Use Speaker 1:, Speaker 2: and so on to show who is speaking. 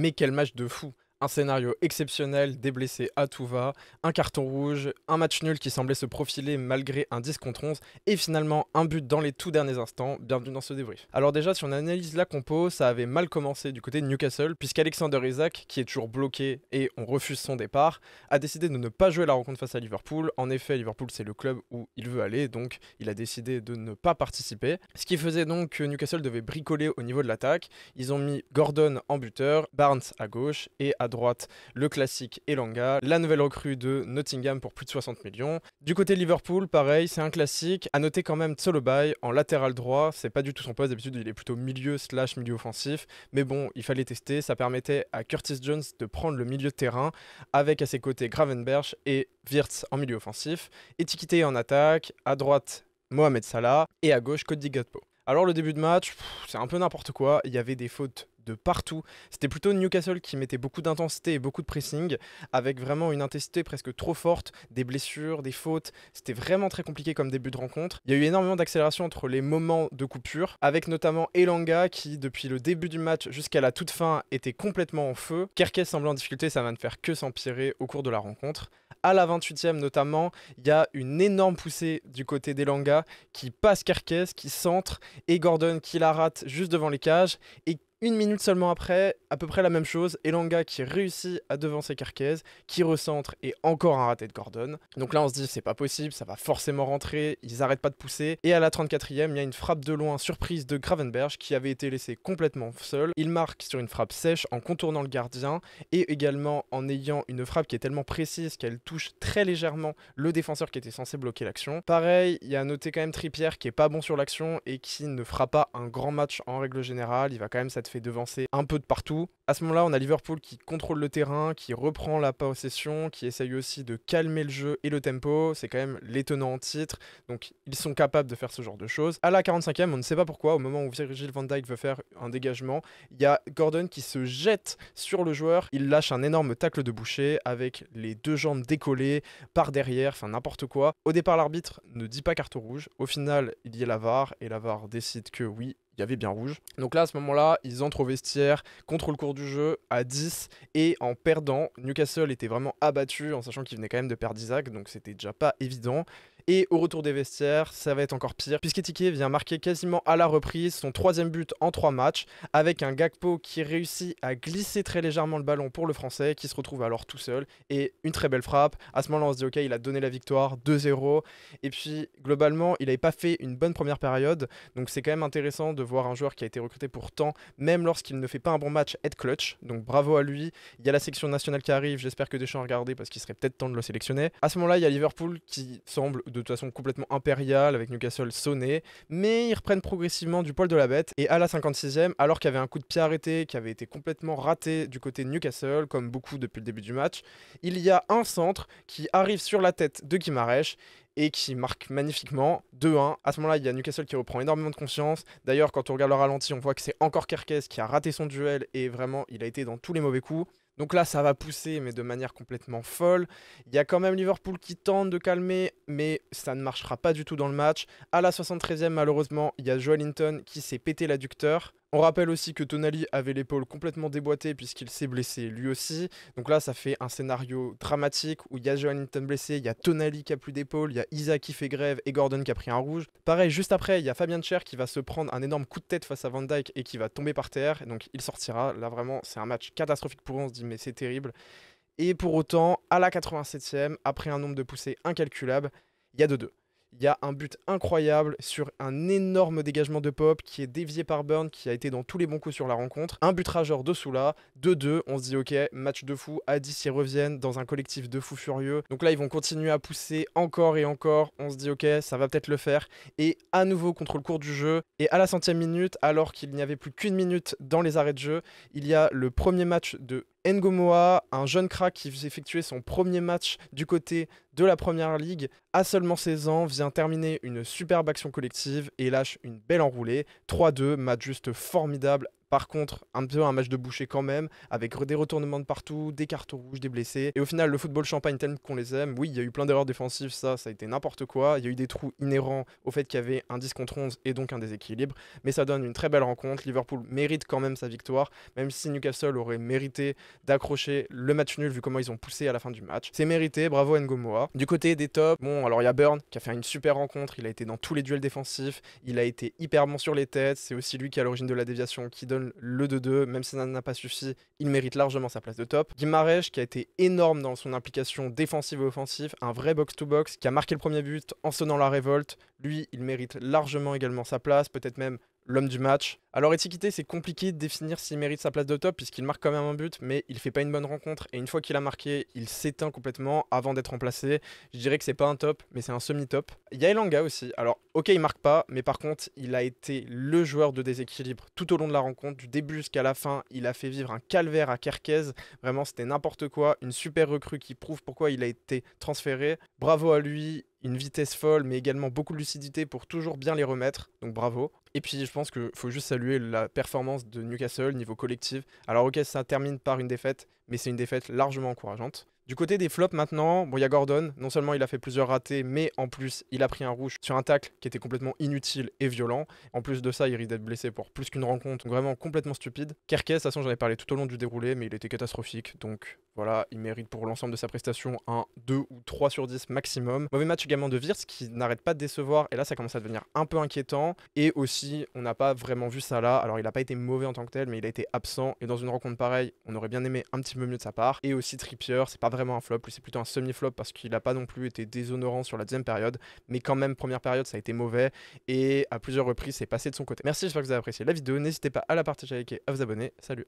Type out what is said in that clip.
Speaker 1: Mais quel match de fou! Un scénario exceptionnel, des blessés à tout va, un carton rouge, un match nul qui semblait se profiler malgré un 10 contre 11 et finalement un but dans les tout derniers instants. Bienvenue dans ce débrief. Alors déjà, si on analyse la compo, ça avait mal commencé du côté de Newcastle puisqu'Alexander Isak, qui est toujours bloqué et on refuse son départ, a décidé de ne pas jouer la rencontre face à Liverpool. En effet, Liverpool c'est le club où il veut aller, donc il a décidé de ne pas participer. Ce qui faisait donc que Newcastle devait bricoler au niveau de l'attaque. Ils ont mis Gordon en buteur, Barnes à gauche et à droite le classique Elanga, la nouvelle recrue de Nottingham pour plus de 60 millions. Du côté de Liverpool, pareil, c'est un classique. À noter quand même Tsolobai en latéral droit, c'est pas du tout son poste, d'habitude il est plutôt milieu offensif, mais bon, il fallait tester, ça permettait à Curtis Jones de prendre le milieu de terrain avec à ses côtés Gravenberch et Wirtz en milieu offensif, Étiqueté en attaque, à droite Mohamed Salah et à gauche Cody Gakpo. Alors le début de match, c'est un peu n'importe quoi, il y avait des fautes de partout. C'était plutôt Newcastle qui mettait beaucoup d'intensité et beaucoup de pressing, avec vraiment une intensité presque trop forte, des blessures, des fautes. C'était vraiment très compliqué comme début de rencontre. Il y a eu énormément d'accélération entre les moments de coupure, avec notamment Elanga qui, depuis le début du match jusqu'à la toute fin, était complètement en feu. Kerkez semblait en difficulté, ça va ne faire que s'empirer au cours de la rencontre. À la 28e notamment, il y a une énorme poussée du côté d'Elanga qui passe Kerkez, qui centre, et Gordon qui la rate juste devant les cages, et une minute seulement après, à peu près la même chose, Elanga qui réussit à devancer Kerkez, qui recentre et encore un raté de Gordon. Donc là on se dit c'est pas possible, ça va forcément rentrer, ils arrêtent pas de pousser. Et à la 34e, il y a une frappe de loin surprise de Gravenberch qui avait été laissé complètement seul. Il marque sur une frappe sèche en contournant le gardien et également en ayant une frappe qui est tellement précise qu'elle touche très légèrement le défenseur qui était censé bloquer l'action. Pareil, il y a à noter quand même Trippier qui est pas bon sur l'action et qui ne fera pas un grand match en règle générale, il va quand même fait devancer un peu de partout. À ce moment-là, on a Liverpool qui contrôle le terrain, qui reprend la possession, qui essaye aussi de calmer le jeu et le tempo. C'est quand même les tenants en titre, donc ils sont capables de faire ce genre de choses. À la 45e, on ne sait pas pourquoi, au moment où Virgil van Dijk veut faire un dégagement, il y a Gordon qui se jette sur le joueur. Il lâche un énorme tacle de boucher avec les deux jambes décollées par derrière, enfin n'importe quoi. Au départ, l'arbitre ne dit pas carton rouge. Au final, il y a la VAR et la VAR décide que oui, il y avait bien rouge. Donc là, à ce moment-là, ils entrent au vestiaire, contre le cours du jeu, à 10, et en perdant, Newcastle était vraiment abattu, en sachant qu'il venait quand même de perdre Isaac, donc c'était déjà pas évident. Et au retour des vestiaires, ça va être encore pire, puisqu'Etike vient marquer quasiment à la reprise son 3e but en 3 matchs, avec un Gakpo qui réussit à glisser très légèrement le ballon pour le Français, qui se retrouve alors tout seul, et une très belle frappe. À ce moment-là, on se dit ok, il a donné la victoire, 2-0, et puis globalement, il n'avait pas fait une bonne première période, donc c'est quand même intéressant de voir un joueur qui a été recruté pour tant, même lorsqu'il ne fait pas un bon match, être clutch, donc bravo à lui. Il y a la sélection nationale qui arrive, j'espère que Deschamps a regardé parce qu'il serait peut-être temps de le sélectionner. À ce moment-là, il y a Liverpool qui semble de toute façon complètement impérial avec Newcastle sonné, mais ils reprennent progressivement du poil de la bête. Et à la 56e, alors qu'il y avait un coup de pied arrêté qui avait été complètement raté du côté de Newcastle, comme beaucoup depuis le début du match, il y a un centre qui arrive sur la tête de Guimarães et qui marque magnifiquement 2-1. À ce moment-là, il y a Newcastle qui reprend énormément de confiance. D'ailleurs, quand on regarde le ralenti, on voit que c'est encore Kerkez qui a raté son duel et vraiment, il a été dans tous les mauvais coups. Donc là, ça va pousser, mais de manière complètement folle. Il y a quand même Liverpool qui tente de calmer, mais ça ne marchera pas du tout dans le match. À la 73e, malheureusement, il y a Joelinton qui s'est pété l'adducteur. On rappelle aussi que Tonali avait l'épaule complètement déboîtée puisqu'il s'est blessé lui aussi. Donc là, ça fait un scénario dramatique où il y a Joelinton blessé, il y a Tonali qui a plus d'épaule, il y a Isaac qui fait grève et Gordon qui a pris un rouge. Pareil, juste après, il y a Fabian Schär qui va se prendre un énorme coup de tête face à Van Dijk et qui va tomber par terre. Donc il sortira. Là, vraiment, c'est un match catastrophique pour eux. On se dit, mais c'est terrible. Et pour autant, à la 87e, après un nombre de poussées incalculable, il y a 2-2. Il y a un but incroyable sur un énorme dégagement de Pop qui est dévié par Burn, qui a été dans tous les bons coups sur la rencontre. Un but rageur de Soula, 2-2. On se dit ok, match de fou, à 10 ils reviennent dans un collectif de fous furieux. Donc là ils vont continuer à pousser encore et encore. On se dit ok, ça va peut-être le faire. Et à nouveau contre le cours du jeu. Et à la 100e minute, alors qu'il n'y avait plus qu'une minute dans les arrêts de jeu, il y a le premier match de Ngo Moa, un jeune crack qui effectuait son premier match du côté de la Première Ligue à seulement 16 ans, vient terminer une superbe action collective et lâche une belle enroulée. 3-2, match juste formidable, Par contre, un peu un match de boucher quand même, avec des retournements de partout, des cartons rouges, des blessés. Et au final, le football champagne tel qu'on les aime, oui, il y a eu plein d'erreurs défensives, ça a été n'importe quoi. Il y a eu des trous inhérents au fait qu'il y avait un 10 contre 11 et donc un déséquilibre. Mais ça donne une très belle rencontre. Liverpool mérite quand même sa victoire, même si Newcastle aurait mérité d'accrocher le match nul vu comment ils ont poussé à la fin du match. C'est mérité, bravo Ngomoa. Du côté des tops, bon, alors il y a Burn qui a fait une super rencontre, il a été dans tous les duels défensifs, il a été hyper bon sur les têtes, c'est aussi lui qui est à l'origine de la déviation, qui donne le 2-2, même si ça n'a pas suffi, il mérite largement sa place de top. Guimaraes qui a été énorme dans son implication défensive et offensive, un vrai box-to-box, qui a marqué le premier but en sonnant la révolte, lui il mérite largement également sa place, peut-être même l'homme du match. Alors Étiqueté, c'est compliqué de définir s'il mérite sa place de top puisqu'il marque quand même un but, mais il fait pas une bonne rencontre et une fois qu'il a marqué, il s'éteint complètement avant d'être remplacé. Je dirais que c'est pas un top, mais c'est un semi-top. Il y a Elanga aussi. Alors ok, il marque pas, mais par contre, il a été le joueur de déséquilibre tout au long de la rencontre, du début jusqu'à la fin. Il a fait vivre un calvaire à Kerkez. Vraiment, c'était n'importe quoi. Une super recrue qui prouve pourquoi il a été transféré. Bravo à lui. Une vitesse folle, mais également beaucoup de lucidité pour toujours bien les remettre. Donc bravo. Et puis je pense qu'il faut juste saluer la performance de Newcastle niveau collectif. Alors ok, ça termine par une défaite, mais c'est une défaite largement encourageante. Du côté des flops maintenant, bon, il y a Gordon. Non seulement il a fait plusieurs ratés, mais en plus il a pris un rouge sur un tacle qui était complètement inutile et violent. En plus de ça, il risque d'être blessé pour plus qu'une rencontre, donc vraiment complètement stupide. Kerkez, de toute façon j'en ai parlé tout au long du déroulé, mais il était catastrophique. Donc voilà, il mérite pour l'ensemble de sa prestation un 2 ou 3 sur 10 maximum. Mauvais match également de Wirtz qui n'arrête pas de décevoir, et là ça commence à devenir un peu inquiétant. Et aussi, on n'a pas vraiment vu ça là. Alors il n'a pas été mauvais en tant que tel, mais il a été absent. Et dans une rencontre pareille, on aurait bien aimé un petit peu mieux de sa part. Et aussi Trippier, c'est pas vraiment un flop, lui c'est plutôt un semi-flop parce qu'il n'a pas non plus été déshonorant sur la deuxième période. Mais quand même, première période, ça a été mauvais. Et à plusieurs reprises, c'est passé de son côté. Merci, j'espère que vous avez apprécié la vidéo. N'hésitez pas à la partager, à liker, à vous abonner. Salut!